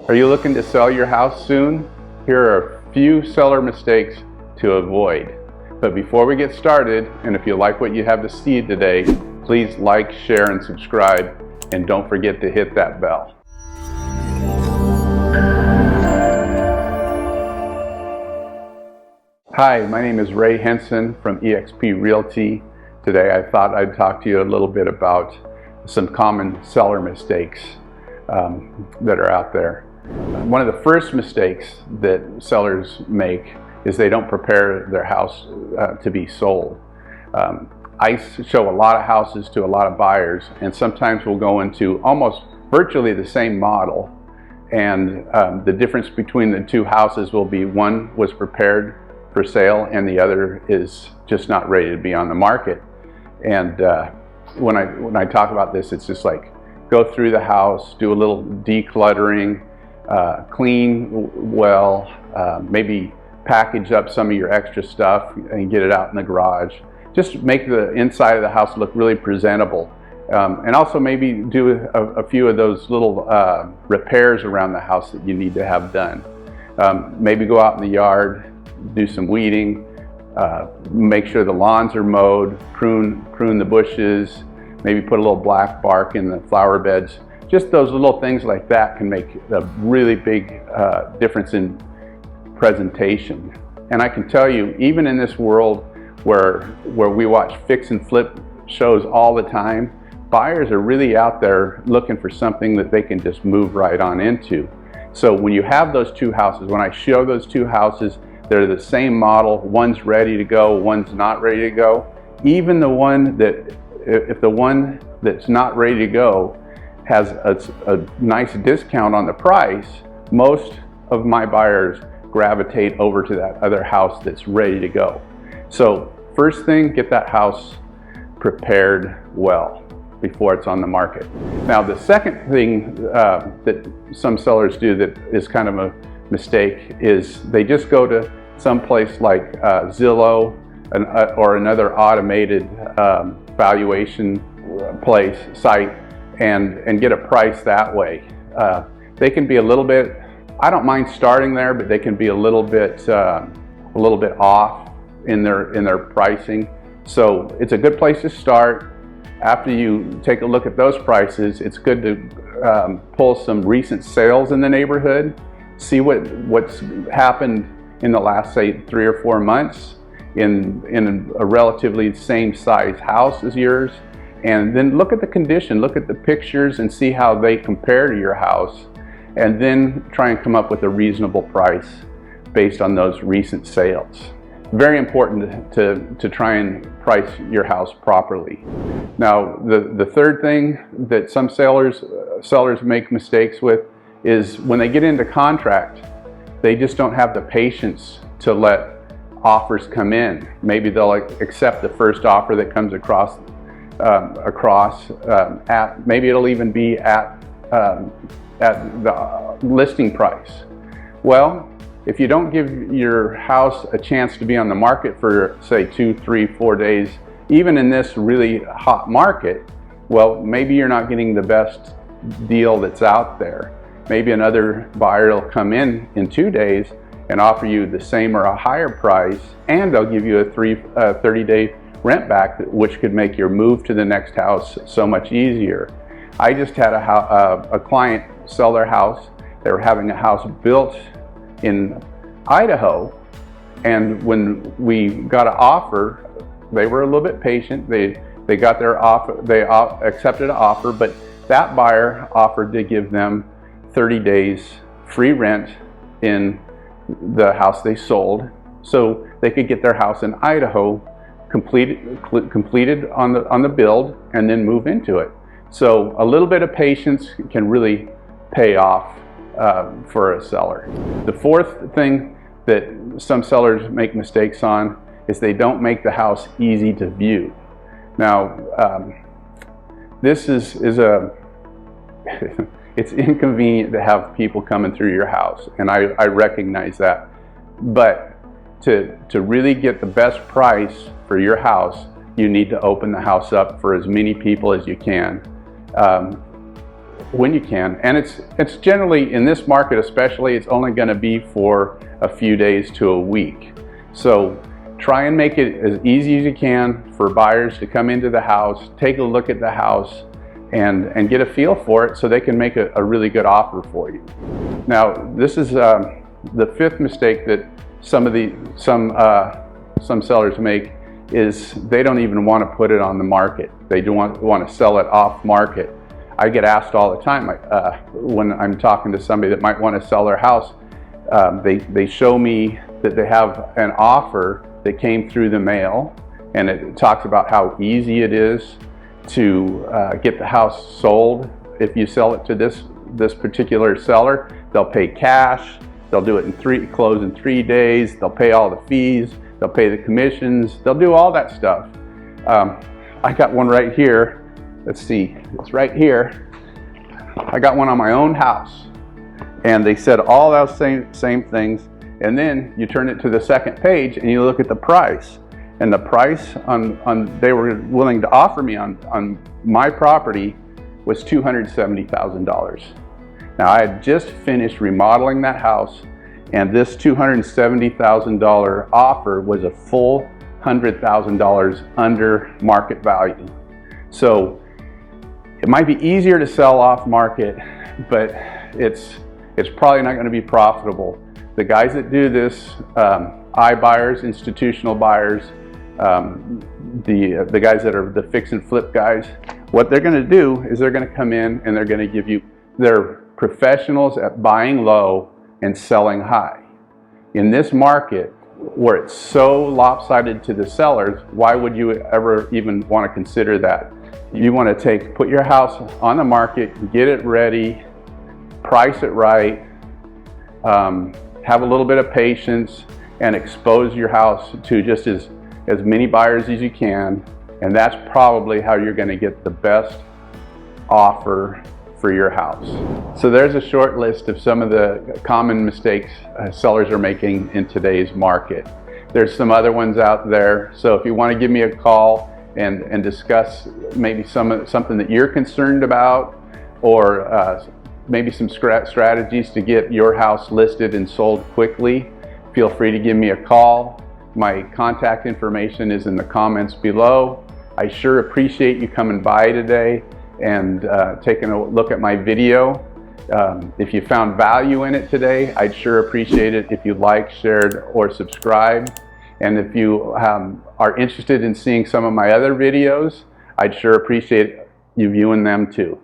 Are you looking to sell your house soon? Here are a few seller mistakes to avoid. But before we get started, and if you like what you have to see today, please like, share, and subscribe, and don't forget to hit that bell. Hi, my name is Ray Henson from eXp Realty. Today I thought I'd talk to you a little bit about some common seller mistakes that are out there. One of the first mistakes that sellers make is they don't prepare their house to be sold. I show a lot of houses to a lot of buyers, and sometimes we'll go into almost virtually the same model, and the difference between the two houses will be one was prepared for sale and the other is just not ready to be on the market. And when I talk about this, it's just like go through the house, do a little decluttering, clean well, maybe package up some of your extra stuff and get it out in the garage. Just make the inside of the house look really presentable. And also maybe do a few of those little repairs around the house that you need to have done. Maybe go out in the yard, do some weeding, make sure the lawns are mowed, prune the bushes, maybe put a little black bark in the flower beds. Just those little things like that can make a really big difference in presentation. And I can tell you, even in this world where we watch fix and flip shows all the time, buyers are really out there looking for something that they can just move right on into. So when you have those two houses, when I show those two houses, they're the same model, one's ready to go, one's not ready to go. Even the one that, if the one that's not ready to go has a nice discount on the price, most of my buyers gravitate over to that other house that's ready to go. So first thing, get that house prepared well before it's on the market. Now the second thing that some sellers do that is kind of a mistake is they just go to some place like Zillow or another automated valuation site and get a price that way. They can be a little bit, I don't mind starting there, but they can be a little bit off in their pricing. So it's a good place to start. After you take a look at those prices, it's good to pull some recent sales in the neighborhood, see what's happened in the last, say, 3 or 4 months in a relatively same size house as yours, and then look at the condition, look at the pictures and see how they compare to your house, and then try and come up with a reasonable price based on those recent sales. Very important to try and price your house properly. Now, the third thing that some sellers make mistakes with is when they get into contract, they just don't have the patience to let offers come in. Maybe they'll accept the first offer that comes across, maybe it'll even be at the listing price. Well, if you don't give your house a chance to be on the market for, say, 2, 3, 4 days, even in this really hot market, well, maybe you're not getting the best deal that's out there. Maybe another buyer will come in 2 days and offer you the same or a higher price, and they'll give you a 30-day rent back, which could make your move to the next house so much easier. I just had a client sell their house. They were having a house built in Idaho, and when we got an offer, they were a little bit patient. They got their offer, they accepted an offer, but that buyer offered to give them 30 days free rent in the house they sold, so they could get their house in Idaho completed on the build and then move into it. So a little bit of patience can really pay off for a seller. The fourth thing that some sellers make mistakes on is they don't make the house easy to view. Now, this is it's inconvenient to have people coming through your house, and I recognize that. But to really get the best price for your house, you need to open the house up for as many people as you can. when you can. And it's generally, in this market especially, it's only going to be for a few days to a week. So try and make it as easy as you can for buyers to come into the house, take a look at the house, and get a feel for it so they can make a really good offer for you. Now, this is the fifth mistake that some sellers make, is they don't even want to put it on the market. They do want to sell it off market. I get asked all the time when I'm talking to somebody that might want to sell their house. They show me that they have an offer that came through the mail, and it talks about how easy it is to get the house sold. If you sell it to this particular seller, they'll pay cash. They'll do it close in 3 days. They'll pay all the fees. They'll pay the commissions. They'll do all that stuff. I got one right here. Let's see, it's right here. I got one on my own house, and they said all those same things. And then you turn it to the second page and you look at the price. And the price they were willing to offer me on my property was $270,000. Now, I had just finished remodeling that house, and this $270,000 offer was a full $100,000 under market value. So it might be easier to sell off market, but it's probably not going to be profitable. The guys that do this, iBuyers, institutional buyers, the guys that are the fix and flip guys, what they're going to do is they're going to come in and they're going to give you, they're professionals at buying low and selling high. In this market, where it's so lopsided to the sellers, why would you ever even want to consider that? You want to put your house on the market, get it ready, price it right, have a little bit of patience, and expose your house to just as many buyers as you can, and that's probably how you're going to get the best offer for your house. So there's a short list of some of the common mistakes sellers are making in today's market. There's some other ones out there, so if you want to give me a call and discuss maybe something that you're concerned about, or maybe some strategies to get your house listed and sold quickly, feel free to give me a call. My contact information is in the comments below. I sure appreciate you coming by today and taking a look at my video. If you found value in it today, I'd sure appreciate it if you liked, shared, or subscribed. And if you are interested in seeing some of my other videos, I'd sure appreciate you viewing them too.